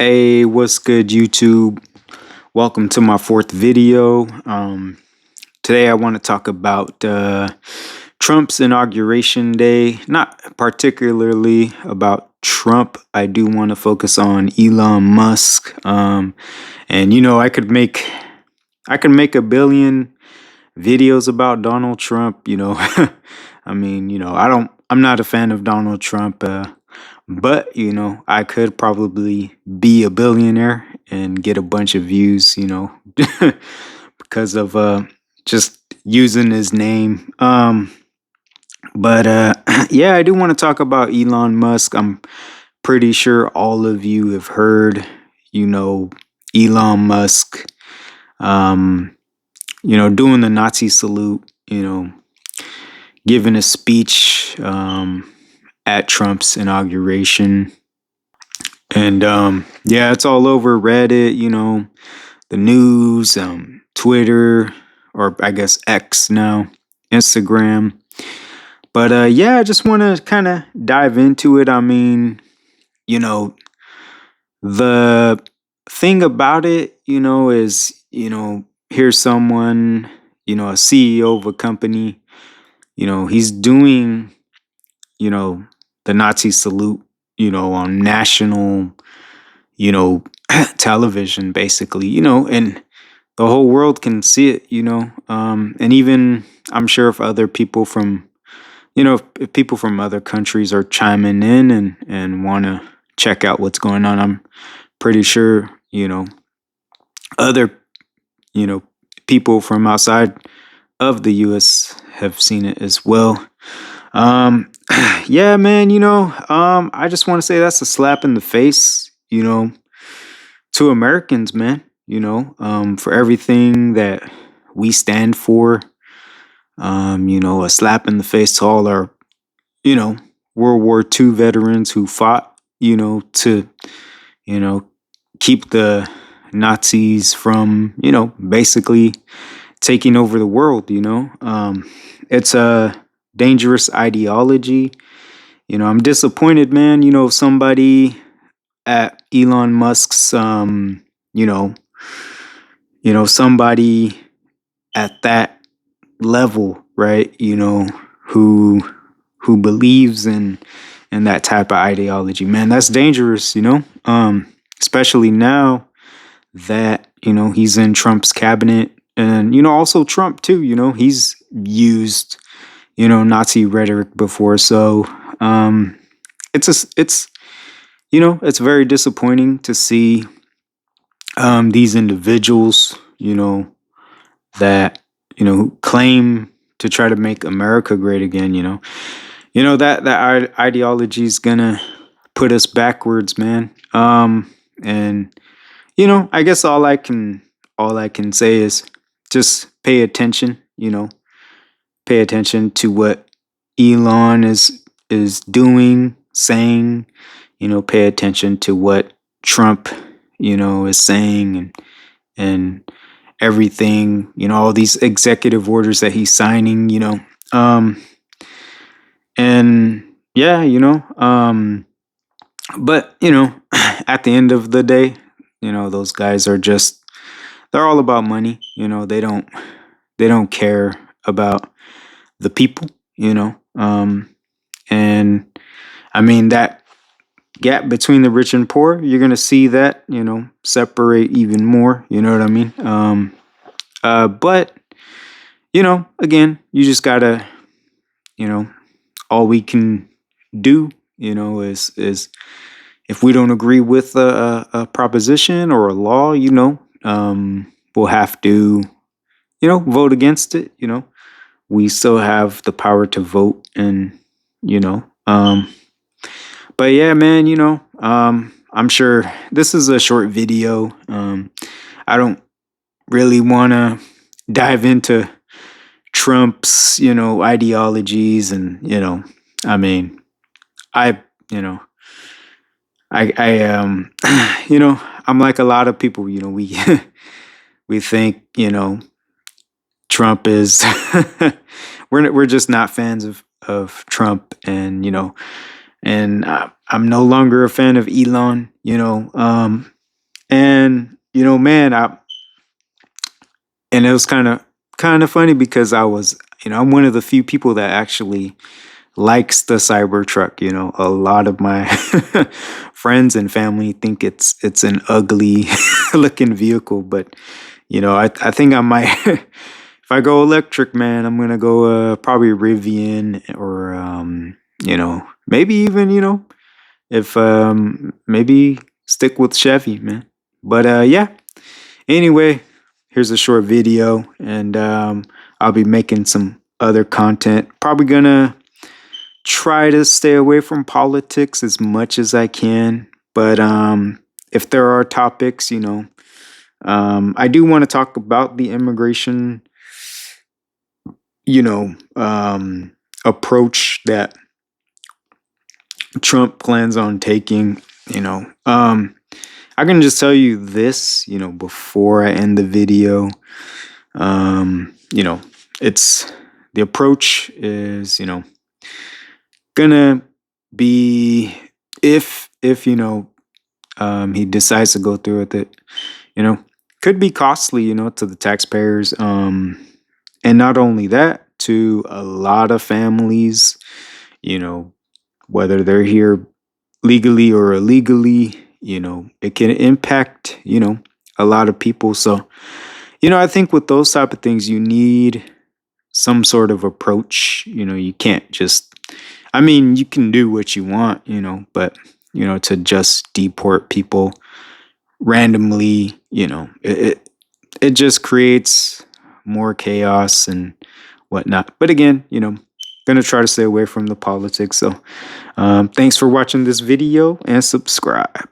Hey, what's good, YouTube? Welcome to my fourth video. Today I want to talk about Trump's inauguration day. Not particularly about Trump. I do want to focus on Elon Musk. And I could make a billion videos about Donald Trump. I'm not a fan of Donald Trump. But, I could probably be a billionaire and get a bunch of views, because of just using his name. But yeah, I do want to talk about Elon Musk. I'm pretty sure all of you have heard, Elon Musk, doing the Nazi salute, giving a speech at Trump's inauguration. And yeah, it's all over Reddit, the news, Twitter, or I guess X now, Instagram. But yeah, I just want to kind of dive into it. The thing about it, is, here's someone, a CEO of a company, he's doing, the Nazi salute, on national, television, basically, and the whole world can see it, and even I'm sure if other people from, if people from other countries are chiming in and want to check out what's going on, I'm pretty sure, other, you know, people from outside of the US have seen it as well. Um, yeah, man, I just want to say that's a slap in the face, to Americans, man, for everything that we stand for. A slap in the face to all our, you know, World War II veterans who fought, to, you know, keep the Nazis from, basically taking over the world. It's a dangerous ideology. I'm disappointed, man. Somebody at Elon Musk's, somebody at that level, right? Who believes in that type of ideology, man. That's dangerous, especially now that he's in Trump's cabinet, and also Trump too. He's used Nazi rhetoric before, so it's very disappointing to see these individuals that who claim to try to make America great again. That ideology is gonna put us backwards, man. And I guess all I can say is just pay attention. Pay attention to what Elon is doing, saying. Pay attention to what Trump is saying, and everything. All these executive orders that he's signing. And yeah, but at the end of the day, those guys are just, they're all about money. They don't care about the people. And I mean, that gap between the rich and poor, you're gonna see that separate even more. You know what I mean? But again, you just gotta, all we can do, is if we don't agree with a proposition or a law, we'll have to, vote against it. We still have the power to vote, and but yeah, man, I'm sure this is a short video. I don't really want to dive into Trump's, ideologies, and I mean, I, I I'm like a lot of people. We we think Trump is we're just not fans of Trump, and and I'm no longer a fan of Elon. And man, and it was kind of funny because I was, I'm one of the few people that actually likes the Cybertruck. A lot of my friends and family think it's an ugly looking vehicle, but I think I might if I go electric, man, I'm gonna go probably Rivian or maybe even if maybe stick with Chevy, man. But yeah. Anyway, here's a short video, and I'll be making some other content. Probably gonna try to stay away from politics as much as I can. But if there are topics, I do want to talk about the immigration, approach that Trump plans on taking. I can just tell you this, before I end the video. It's the approach is, gonna be if he decides to go through with it, you know, could be costly, to the taxpayers. And not only that, to a lot of families, you know, whether they're here legally or illegally, it can impact, a lot of people. So, I think with those type of things, you need some sort of approach. You can't just, I mean, you can do what you want, but, to just deport people randomly, it just creates more chaos and whatnot. But again, gonna try to stay away from the politics. So thanks for watching this video and subscribe.